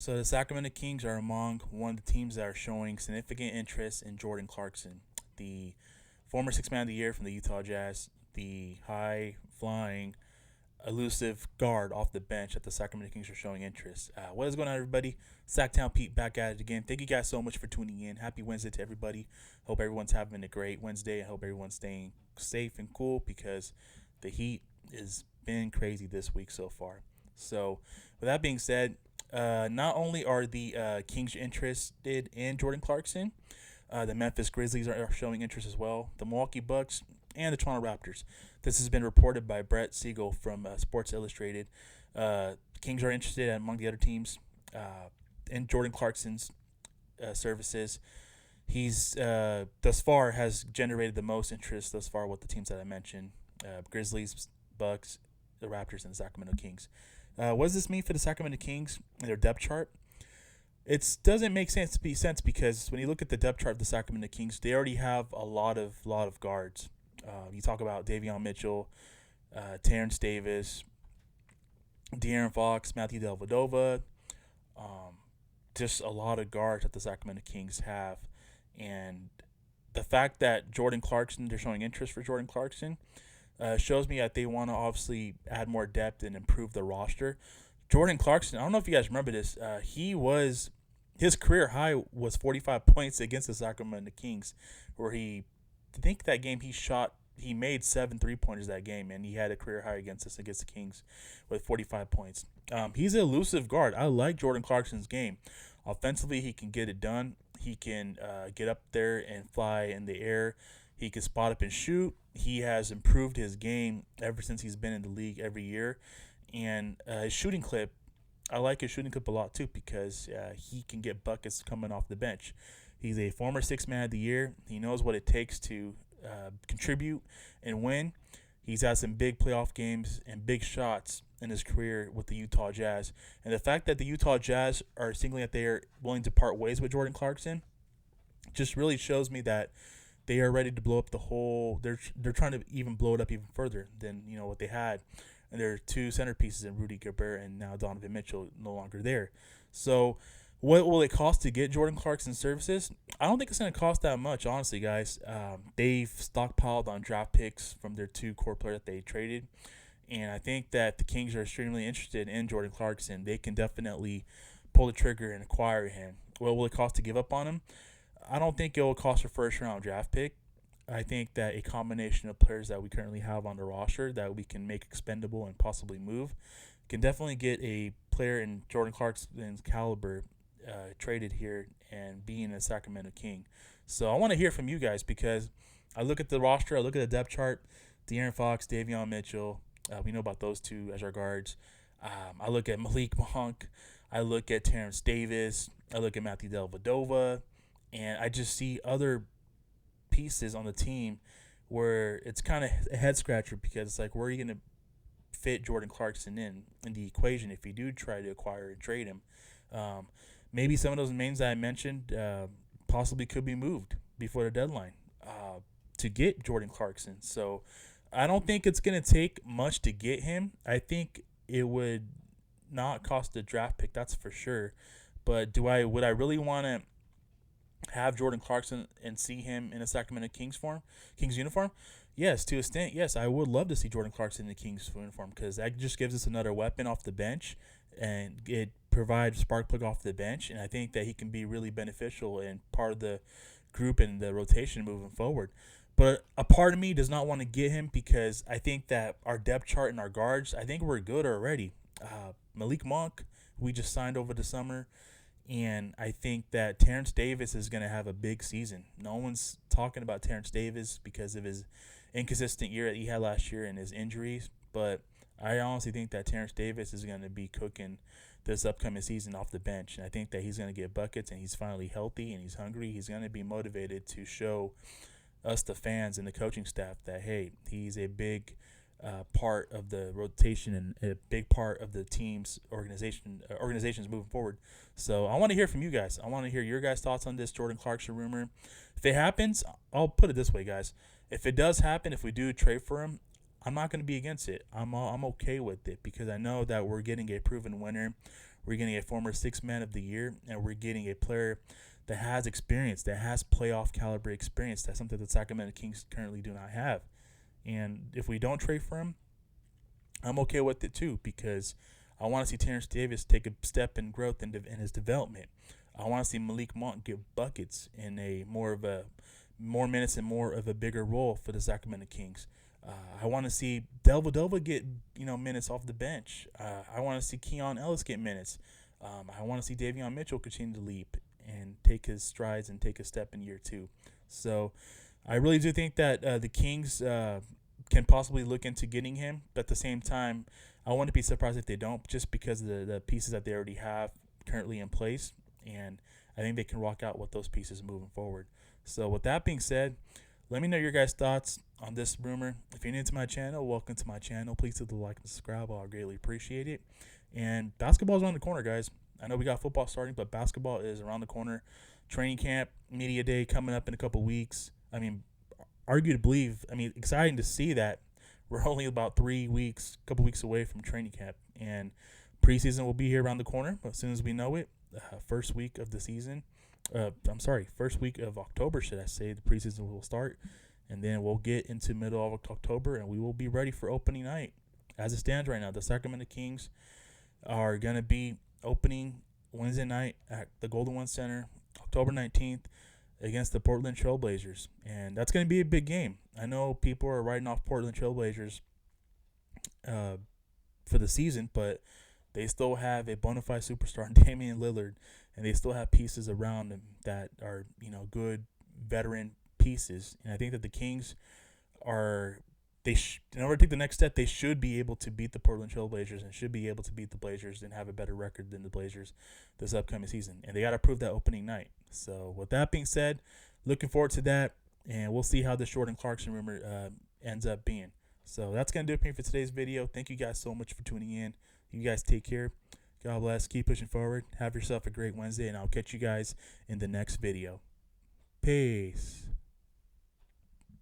So the Sacramento Kings are among one of the teams that are showing significant interest in Jordan Clarkson, the former Six Man of the Year from the Utah Jazz, the high flying, elusive guard off the bench that the Sacramento Kings are showing interest. What is going on, everybody? Sacktown Pete back at it again. Thank you guys so much for tuning in. Happy Wednesday to everybody. Hope everyone's having a great Wednesday. I hope everyone's staying safe and cool because the heat has been crazy this week so far. So, with that being said, not only are the Kings interested in Jordan Clarkson, the Memphis Grizzlies are showing interest as well. The Milwaukee Bucks and the Toronto Raptors. This has been reported by Brett Siegel from Sports Illustrated. Kings are interested among the other teams in Jordan Clarkson's services. He's thus far has generated the most interest thus far with the teams that I mentioned: Grizzlies, Bucks, the Raptors, and the Sacramento Kings. What does this mean for the Sacramento Kings and their depth chart? It doesn't make sense because when you look at the depth chart of the Sacramento Kings, they already have a lot of guards. You talk about Davion Mitchell, Terrence Davis, De'Aaron Fox, Matthew Dellavedova, just a lot of guards that the Sacramento Kings have. And the fact that Jordan Clarkson, they're showing interest for Jordan Clarkson, shows me that they want to obviously add more depth and improve the roster. Jordan Clarkson, I don't know if you guys remember this, his career high was 45 points against the Sacramento Kings, where I think that game he made 7 3-pointers that game, and he had a career high against the Kings with 45 points. He's an elusive guard. I like Jordan Clarkson's game. Offensively, he can get it done. He can get up there and fly in the air. He can spot up and shoot. He has improved his game ever since he's been in the league every year. And his shooting clip, I like his shooting clip a lot too because he can get buckets coming off the bench. He's a former Six Man of the Year. He knows what it takes to contribute and win. He's had some big playoff games and big shots in his career with the Utah Jazz. And the fact that the Utah Jazz are signaling that they are willing to part ways with Jordan Clarkson just really shows me that they are ready to blow up the whole. They're trying to even blow it up even further than what they had. And there are two centerpieces in Rudy Gobert and now Donovan Mitchell no longer there. So what will it cost to get Jordan Clarkson's services? I don't think it's going to cost that much, honestly, guys. They've stockpiled on draft picks from their two core players that they traded. And I think that the Kings are extremely interested in Jordan Clarkson. They can definitely pull the trigger and acquire him. What will it cost to give up on him? I don't think it will cost a first-round draft pick. I think that a combination of players that we currently have on the roster that we can make expendable and possibly move can definitely get a player in Jordan Clarkson's caliber traded here and being a Sacramento King. So I want to hear from you guys because I look at the roster, I look at the depth chart, De'Aaron Fox, Davion Mitchell. We know about those two as our guards. I look at Malik Monk. I look at Terrence Davis. I look at Matthew Dellavedova. And I just see other pieces on the team where it's kind of a head scratcher because it's like, where are you going to fit Jordan Clarkson in the equation if you do try to acquire and trade him? Maybe some of those names that I mentioned possibly could be moved before the deadline to get Jordan Clarkson. So I don't think it's going to take much to get him. I think it would not cost a draft pick, that's for sure. But would I really want to have Jordan Clarkson and see him in a Sacramento Kings uniform? Yes, to a extent, yes. I would love to see Jordan Clarkson in the Kings uniform because that just gives us another weapon off the bench and it provides spark plug off the bench. And I think that he can be really beneficial and part of the group and the rotation moving forward. But a part of me does not want to get him because I think that our depth chart and our guards, I think we're good already. Malik Monk, we just signed over the summer. And I think that Terrence Davis is going to have a big season. No one's talking about Terrence Davis because of his inconsistent year that he had last year and his injuries. But I honestly think that Terrence Davis is going to be cooking this upcoming season off the bench. And I think that he's going to get buckets and he's finally healthy and he's hungry. He's going to be motivated to show us, the fans and the coaching staff, that, hey, he's a big part of the rotation and a big part of the team's organizations moving forward. So I want to hear from you guys. I want to hear your guys' thoughts on this Jordan Clarkson rumor. If it happens, I'll put it this way, guys. If it does happen, if we do trade for him, I'm not going to be against it. I'm okay with it because I know that we're getting a proven winner. We're getting a former sixth man of the year, and we're getting a player that has experience, that has playoff caliber experience. That's something that Sacramento Kings currently do not have. And if we don't trade for him, I'm okay with it too, because I want to see Terrence Davis take a step in growth in his development. I want to see Malik Monk get buckets in a more minutes and more of a bigger role for the Sacramento Kings. I want to see Delva get minutes off the bench. I want to see Keon Ellis get minutes. I want to see Davion Mitchell continue to leap and take his strides and take a step in year 2. So I really do think that the Kings can possibly look into getting him, but at the same time, I wouldn't be surprised if they don't, just because of the pieces that they already have currently in place, and I think they can rock out with those pieces moving forward. So with that being said, let me know your guys' thoughts on this rumor. If you're new to my channel, welcome to my channel. Please hit the like and subscribe. I'll greatly appreciate it. And basketball is around the corner, guys. I know we got football starting, but basketball is around the corner. Training camp, media day coming up in a couple weeks. Exciting to see that we're only about 3 weeks, couple weeks away from training camp, and preseason will be here around the corner. As soon as we know it, first week of the season, first week of October, should I say, the preseason will start, and then we'll get into middle of October, and we will be ready for opening night. As it stands right now, the Sacramento Kings are going to be opening Wednesday night at the Golden One Center, October 19th, against the Portland Trailblazers, and that's going to be a big game. I know people are writing off Portland Trailblazers for the season, but they still have a bona fide superstar in Damian Lillard, and they still have pieces around them that are good veteran pieces. And I think that the Kings are in order to take the next step, they should be able to beat the Portland Trailblazers and should be able to beat the Blazers and have a better record than the Blazers this upcoming season. And they got to prove that opening night. So with that being said, looking forward to that, and we'll see how this Jordan Clarkson rumor ends up being. So that's going to do it for me for today's video. Thank you guys so much for tuning in. You guys take care. God bless. Keep pushing forward. Have yourself a great Wednesday, and I'll catch you guys in the next video. Peace.